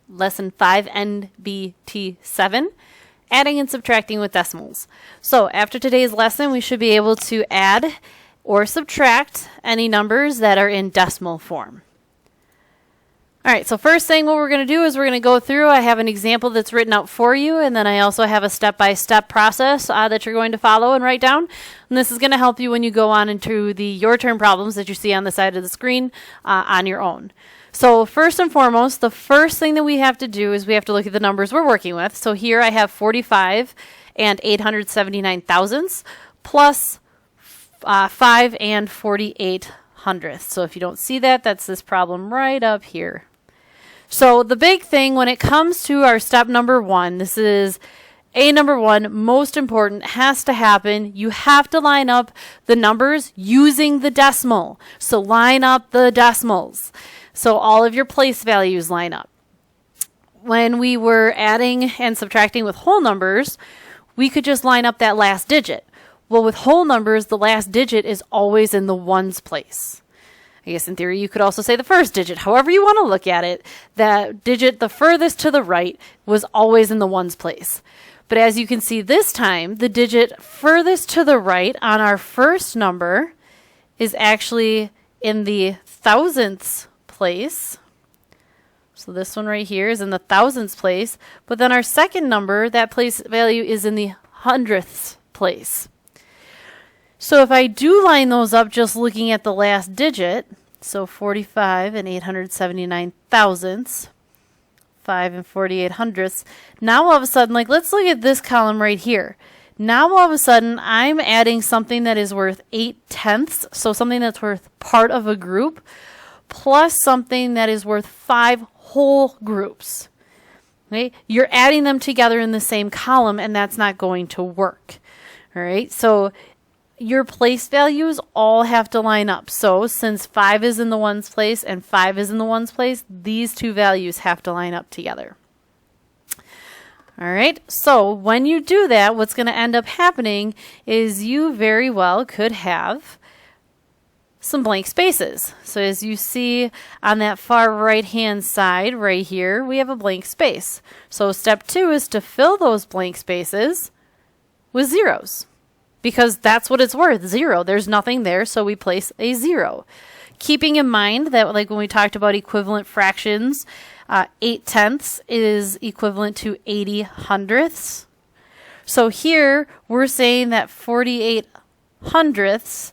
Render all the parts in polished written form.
lesson 5 NBT 7, adding and subtracting with decimals. So after today's lesson, we should be able to add or subtract any numbers that are in decimal form. All right, so first thing what we're going to do is we're going to go through. I have an example that's written out for you, and then I also have a step-by-step process that you're going to follow and write down. And this is going to help you when you go on into the your turn problems that you see on the side of the screen on your own. So first and foremost, the first thing that we have to do is we have to look at the numbers we're working with. So here I have 45 and 879 thousandths plus 5 and 48 hundredths. So if you don't see that, that's this problem right up here. So the big thing when it comes to our step number 1, this is A number 1, most important, has to happen. You have to line up the numbers using the decimal. So line up the decimals. So all of your place values line up. When we were adding and subtracting with whole numbers, we could just line up that last digit. Well, with whole numbers, the last digit is always in the ones place. I guess in theory, you could also say the first digit. However you want to look at it, that digit the furthest to the right was always in the ones place. But as you can see this time, the digit furthest to the right on our first number is actually in the thousandths place. So this one right here is in the thousandths place. But then our second number, that place value is in the hundredths place. So if I do line those up just looking at the last digit, so 45 and 879 thousandths, 5 and 48 hundredths, now all of a sudden, like let's look at this column right here. Now all of a sudden I'm adding something that is worth 8/10ths, so something that's worth part of a group, plus something that is worth 5 whole groups. Okay? You're adding them together in the same column, and that's not going to work. All right, so your place values all have to line up. So since 5 is in the ones place and 5 is in the ones place, these two values have to line up together. All right, so when you do that, what's going to end up happening is you very well could have some blank spaces. So as you see on that far right hand side right here, we have a blank space. So step 2 is to fill those blank spaces with zeros, because that's what it's worth, 0. There's nothing there, so we place a 0. Keeping in mind that, like when we talked about equivalent fractions, 8/10ths is equivalent to 80 hundredths. So here we're saying that 48 hundredths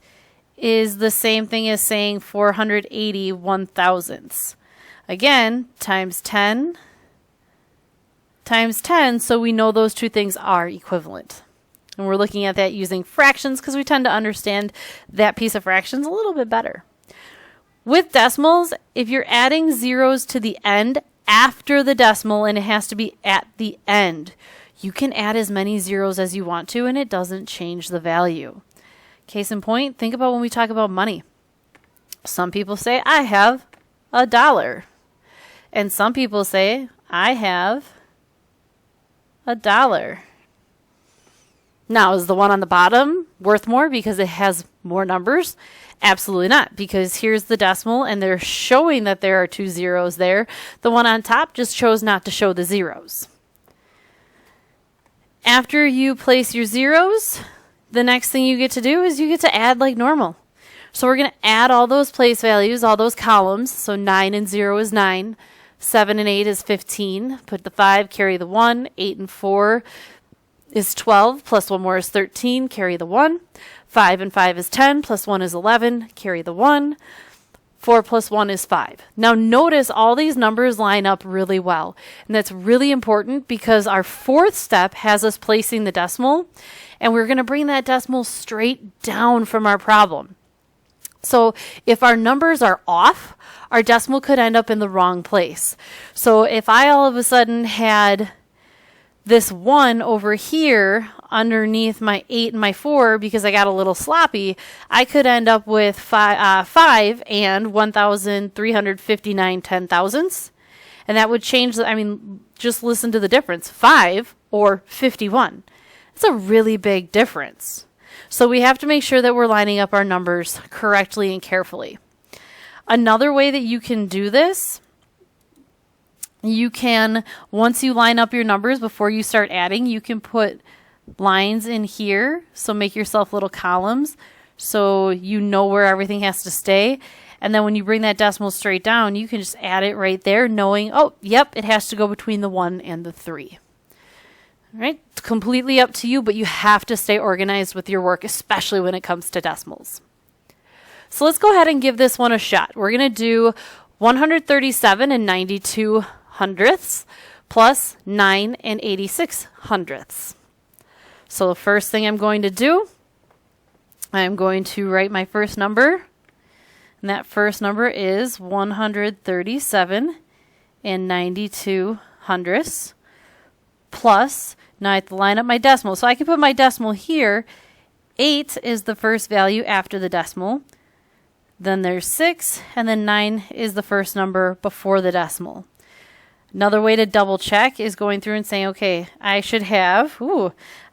is the same thing as saying 480 1,000ths. Again, times 10 times 10, so we know those two things are equivalent. And we're looking at that using fractions because we tend to understand that piece of fractions a little bit better. With decimals, if you're adding zeros to the end after the decimal and it has to be at the end, you can add as many zeros as you want to and it doesn't change the value. Case in point, think about when we talk about money. Some people say, I have $1. And some people say, I have $1. Now, is the one on the bottom worth more because it has more numbers? Absolutely not, because here's the decimal and they're showing that there are 2 zeros there. The one on top just chose not to show the zeros. After you place your zeros, the next thing you get to do is you get to add like normal. So we're going to add all those place values, all those columns. So 9 and 0 is 9, 7 and 8 is 15. Put the 5, carry the 1, 8 and 4 is 12, plus 1 more is 13, carry the 1. 5 and 5 is 10, plus 1 is 11, carry the 1. 4 plus 1 is 5. Now notice all these numbers line up really well. And that's really important because our fourth step has us placing the decimal. And we're going to bring that decimal straight down from our problem. So if our numbers are off, our decimal could end up in the wrong place. So if I all of a sudden had this 1 over here underneath my 8 and my 4 because I got a little sloppy, I could end up with 5 and 1,359 10,000ths. And that would change, just listen to the difference. 5 or 51. It's a really big difference. So we have to make sure that we're lining up our numbers correctly and carefully. Another way that you can do this You can, once you line up your numbers before you start adding, you can put lines in here. So make yourself little columns so you know where everything has to stay. And then when you bring that decimal straight down, you can just add it right there knowing, oh, yep, it has to go between the 1 and the 3. All right, it's completely up to you, but you have to stay organized with your work, especially when it comes to decimals. So let's go ahead and give this one a shot. We're going to do 137 and 92 hundredths plus 9 and 86 hundredths. So the first thing I'm going to do, I'm going to write my first number. And that first number is 137 and 92 hundredths plus, now I have to line up my decimal. So I can put my decimal here. 8 is the first value after the decimal. Then there's 6, and then 9 is the first number before the decimal. Another way to double check is going through and saying, okay, I should have,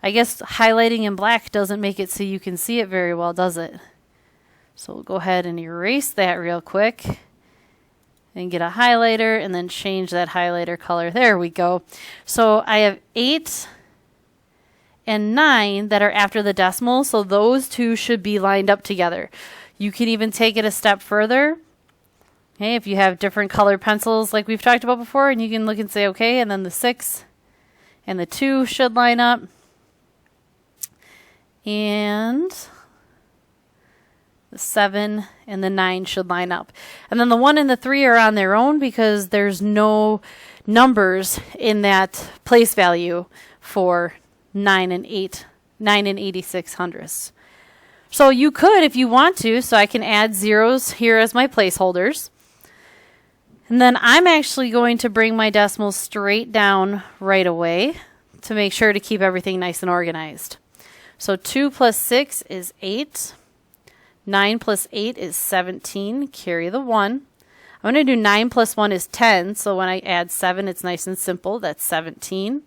I guess highlighting in black doesn't make it so you can see it very well, does it? So we'll go ahead and erase that real quick and get a highlighter and then change that highlighter color. There we go. So I have 8 and 9 that are after the decimal, so those two should be lined up together. You can even take it a step further. Okay, if you have different colored pencils like we've talked about before, and you can look and say, okay, and then the 6 and the 2 should line up. And the 7 and the 9 should line up. And then the 1 and the 3 are on their own because there's no numbers in that place value for 9 and 86 hundredths. So you could, if you want to, so I can add zeros here as my placeholders. And then I'm actually going to bring my decimal straight down right away to make sure to keep everything nice and organized. So 2 plus 6 is 8. 9 plus 8 is 17. Carry the 1. I'm going to do 9 plus 1 is 10. So when I add 7, it's nice and simple. That's 17.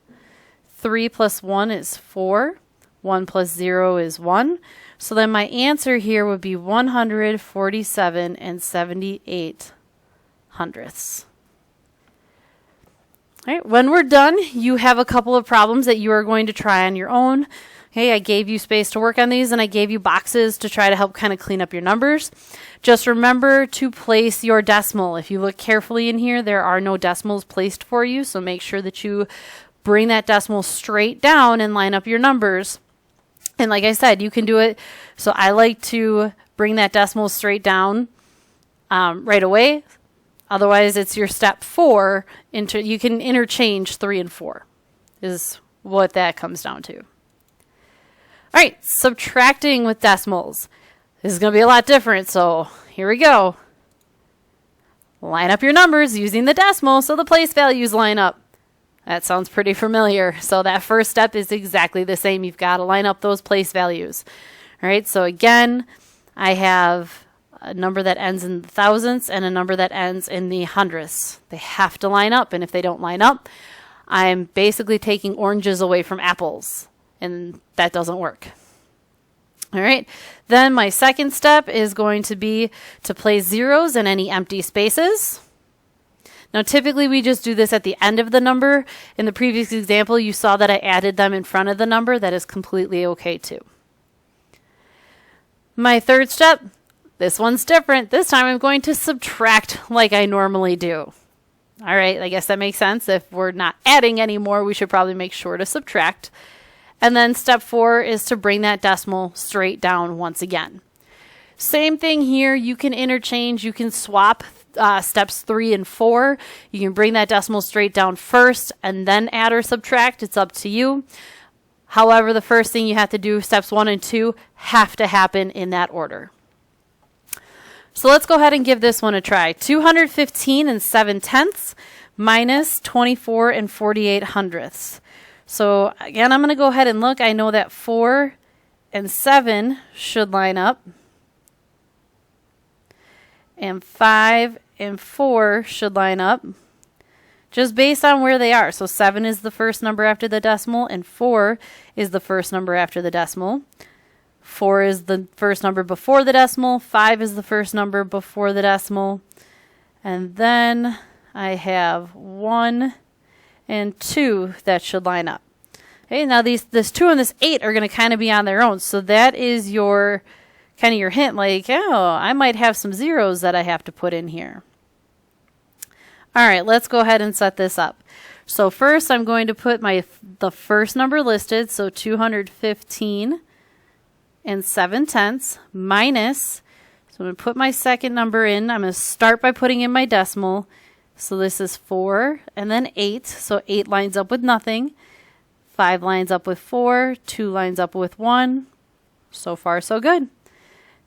3 plus 1 is 4. 1 plus 0 is 1. So then my answer here would be 147 and 78 hundredths. All right, when we're done, you have a couple of problems that you are going to try on your own. Okay, I gave you space to work on these, and I gave you boxes to try to help kind of clean up your numbers. Just remember to place your decimal. If you look carefully in here, there are no decimals placed for you, so make sure that you bring that decimal straight down and line up your numbers. And like I said, you can do it. So I like to bring that decimal straight down right away. Otherwise, it's your step 4. You can interchange 3 and 4 is what that comes down to. All right, subtracting with decimals. This is going to be a lot different, so here we go. Line up your numbers using the decimal so the place values line up. That sounds pretty familiar. So that first step is exactly the same. You've got to line up those place values. All right, so again, I have a number that ends in the thousandths and a number that ends in the hundredths. They have to line up, and if they don't line up, I'm basically taking oranges away from apples, and that doesn't work. All right, then my second step is going to be to place zeros in any empty spaces. Now, typically, we just do this at the end of the number. In the previous example, you saw that I added them in front of the number. That is completely okay, too. My third step, this one's different. This time, I'm going to subtract like I normally do. All right, I guess that makes sense. If we're not adding anymore, we should probably make sure to subtract. And then step 4 is to bring that decimal straight down once again. Same thing here. You can interchange. You can swap steps 3 and 4. You can bring that decimal straight down first and then add or subtract. It's up to you. However, the first thing you have to do, steps 1 and 2, have to happen in that order. So let's go ahead and give this one a try. 215 and 7/10 minus 24 and 48 hundredths. So again, I'm going to go ahead and look. I know that 4 and 7 should line up. And 5 and 4 should line up. Just based on where they are. So 7 is the first number after the decimal, and 4 is the first number after the decimal. 4 is the first number before the decimal. 5 is the first number before the decimal. And then I have 1 and 2 that should line up. Okay, now this 2 and this 8 are going to kind of be on their own. So that is your kind of your hint, like, oh, I might have some zeros that I have to put in here. All right, let's go ahead and set this up. So first I'm going to put the first number listed, so 215 and 7/10 minus, so I'm going to put my second number in. I'm going to start by putting in my decimal. So this is 4 and then 8, so 8 lines up with nothing. 5 lines up with 4, 2 lines up with 1. So far, so good.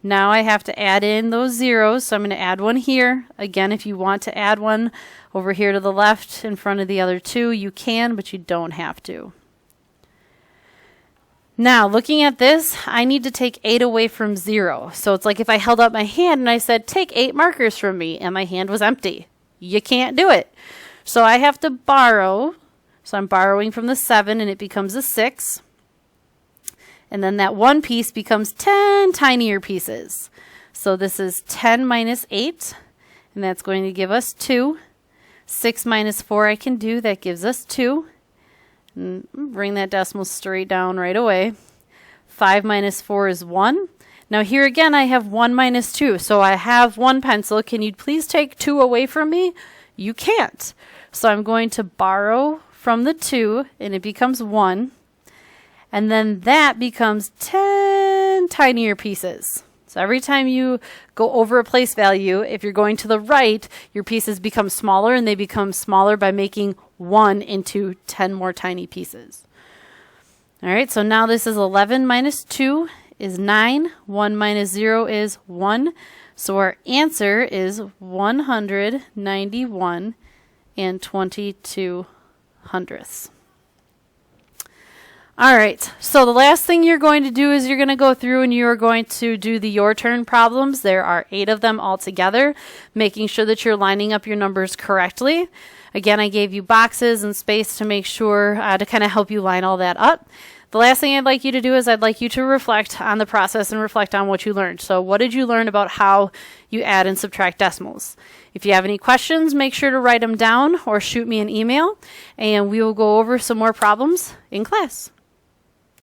Now I have to add in those zeros, so I'm going to add one here. Again, if you want to add one over here to the left in front of the other 2, you can, but you don't have to. Now, looking at this, I need to take 8 away from 0. So it's like if I held up my hand and I said, take 8 markers from me, and my hand was empty. You can't do it. So I have to borrow. So I'm borrowing from the 7, and it becomes a 6. And then that one piece becomes 10 tinier pieces. So this is 10 minus 8, and that's going to give us 2. 6 minus 4 I can do, that gives us 2. And bring that decimal straight down right away. 5 minus 4 is 1. Now here again I have 1 minus 2, so I have 1 pencil. Can you please take 2 away from me? You can't. So I'm going to borrow from the 2, and it becomes 1. And then that becomes 10 tinier pieces. So every time you go over a place value, if you're going to the right, your pieces become smaller, and they become smaller by making 1 into 10 more tiny pieces. All right, so now this is 11 minus 2 is 9. 1 minus 0 is 1. So our answer is 191 and 22 hundredths. All right, so the last thing you're going to do is you're going to go through and you're going to do the your turn problems. There are 8 of them altogether, making sure that you're lining up your numbers correctly. Again, I gave you boxes and space to make sure to kind of help you line all that up. The last thing I'd like you to do is I'd like you to reflect on the process and reflect on what you learned. So what did you learn about how you add and subtract decimals? If you have any questions, make sure to write them down or shoot me an email, and we will go over some more problems in class.